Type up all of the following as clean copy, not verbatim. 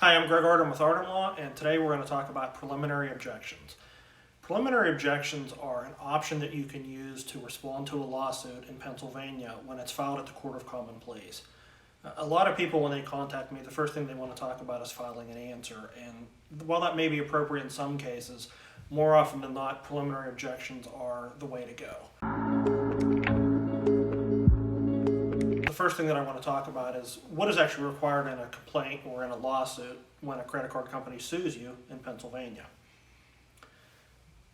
Hi, I'm Greg Artim with Artim Law, and today we're going to talk about preliminary objections. Preliminary objections are an option that you can use to respond to a lawsuit in Pennsylvania when it's filed at the Court of Common Pleas. A lot of people, when they contact me, the first thing they want to talk about is filing an answer, and while that may be appropriate in some cases, more often than not, preliminary objections are the way to go. The first thing that I want to talk about is what is actually required in a complaint or in a lawsuit when a credit card company sues you in Pennsylvania.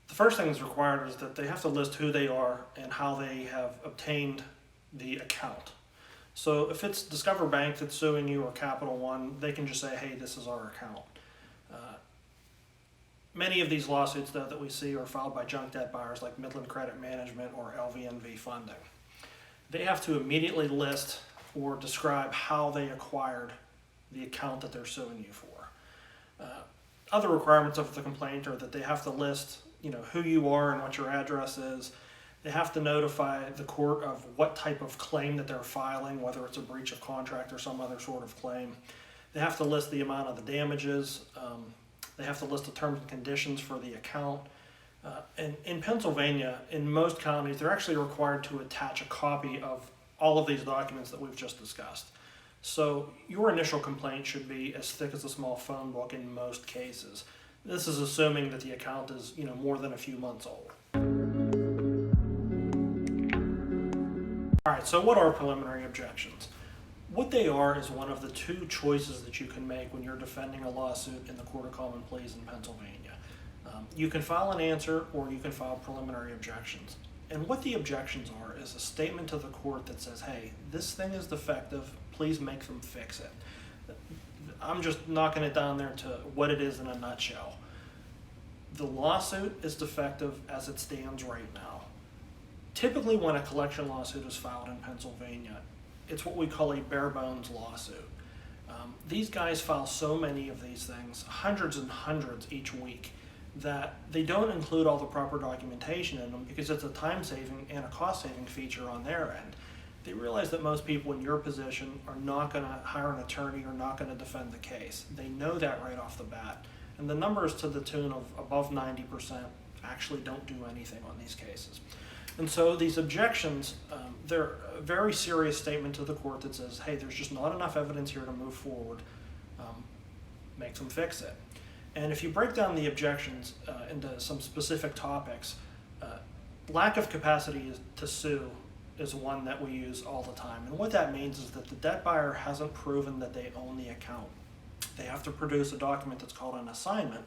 The first thing that's required is that they have to list who they are and how they have obtained the account. So if it's Discover Bank that's suing you or Capital One, they can just say, hey, this is our account. Many of these lawsuits, though, that we see are filed by junk debt buyers like Midland Credit Management or LVNV Funding. They have to immediately list or describe how they acquired the account that they're suing you for. Other requirements of the complaint are that they have to list, who you are and what your address is. They have to notify the court of what type of claim that they're filing, whether it's a breach of contract or some other sort of claim. They have to list the amount of the damages. They have to list the terms and conditions for the account. And in Pennsylvania, in most counties, they're actually required to attach a copy of all of these documents that we've just discussed. So your initial complaint should be as thick as a small phone book in most cases. This is assuming that the account is, more than a few months old. All right, so what are preliminary objections? What they are is one of the two choices that you can make when you're defending a lawsuit in the Court of Common Pleas in Pennsylvania. You can file an answer or you can file preliminary objections. And what the objections are is a statement to the court that says, hey, this thing is defective, please make them fix it. I'm just knocking it down there to what it is in a nutshell. The lawsuit is defective as it stands right now. Typically when a collection lawsuit is filed in Pennsylvania, it's what we call a bare bones lawsuit. These guys file so many of these things, hundreds and hundreds each week, that they don't include all the proper documentation in them because it's a time-saving and a cost-saving feature on their end. They realize that most people in your position are not going to hire an attorney or not going to defend the case. They know that right off the bat. And the numbers to the tune of above 90% actually don't do anything on these cases. And so these objections, they're a very serious statement to the court that says, hey, there's just not enough evidence here to move forward. Make them fix it. And if you break down the objections into some specific topics, lack of capacity to sue is one that we use all the time. And what that means is that the debt buyer hasn't proven that they own the account. They have to produce a document that's called an assignment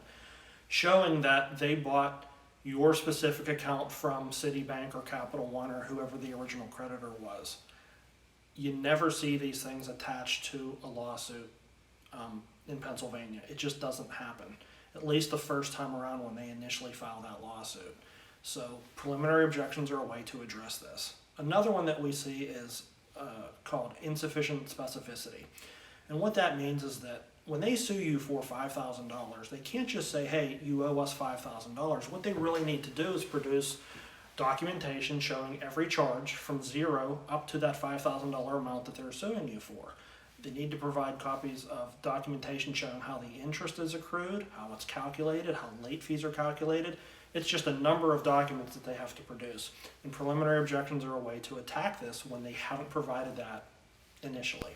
showing that they bought your specific account from Citibank or Capital One or whoever the original creditor was. You never see these things attached to a lawsuit in Pennsylvania. It just doesn't happen, at least the first time around when they initially file that lawsuit. So preliminary objections are a way to address this. Another one that we see is called insufficient specificity. And what that means is that when they sue you for $5,000, they can't just say, hey, you owe us $5,000. What they really need to do is produce documentation showing every charge from zero up to that $5,000 amount that they're suing you for. They need to provide copies of documentation showing how the interest is accrued, how it's calculated, how late fees are calculated. It's just a number of documents that they have to produce. And preliminary objections are a way to attack this when they haven't provided that initially.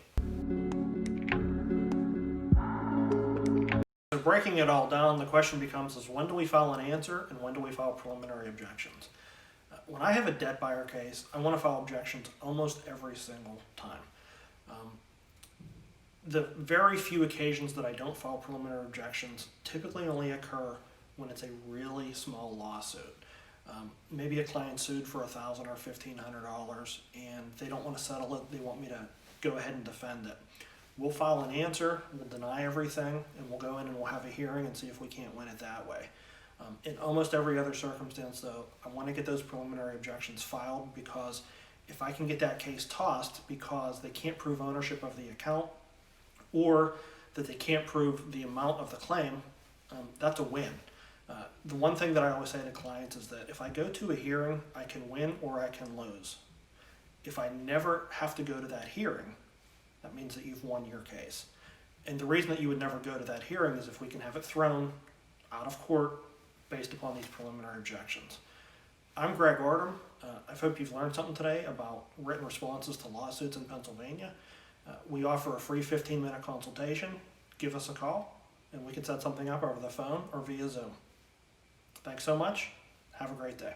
So breaking it all down, the question becomes is when do we file an answer and when do we file preliminary objections? When I have a debt buyer case, I want to file objections almost every single time. The very few occasions that I don't file preliminary objections typically only occur when it's a really small lawsuit. Maybe a client sued for $1,000 or $1,500 and they don't want to settle it. They want me to go ahead and defend it. We'll file an answer, we'll deny everything, and we'll go in and we'll have a hearing and see if we can't win it that way. In almost every other circumstance, though, I want to get those preliminary objections filed because if I can get that case tossed because they can't prove ownership of the account or that they can't prove the amount of the claim, that's a win. The one thing that I always say to clients is that if I go to a hearing, I can win or I can lose. If I never have to go to that hearing, that means that you've won your case. And the reason that you would never go to that hearing is if we can have it thrown out of court based upon these preliminary objections. I'm Greg Artim. I hope you've learned something today about written responses to lawsuits in Pennsylvania. We offer a free 15-minute consultation. Give us a call, and we can set something up over the phone or via Zoom. Thanks so much. Have a great day.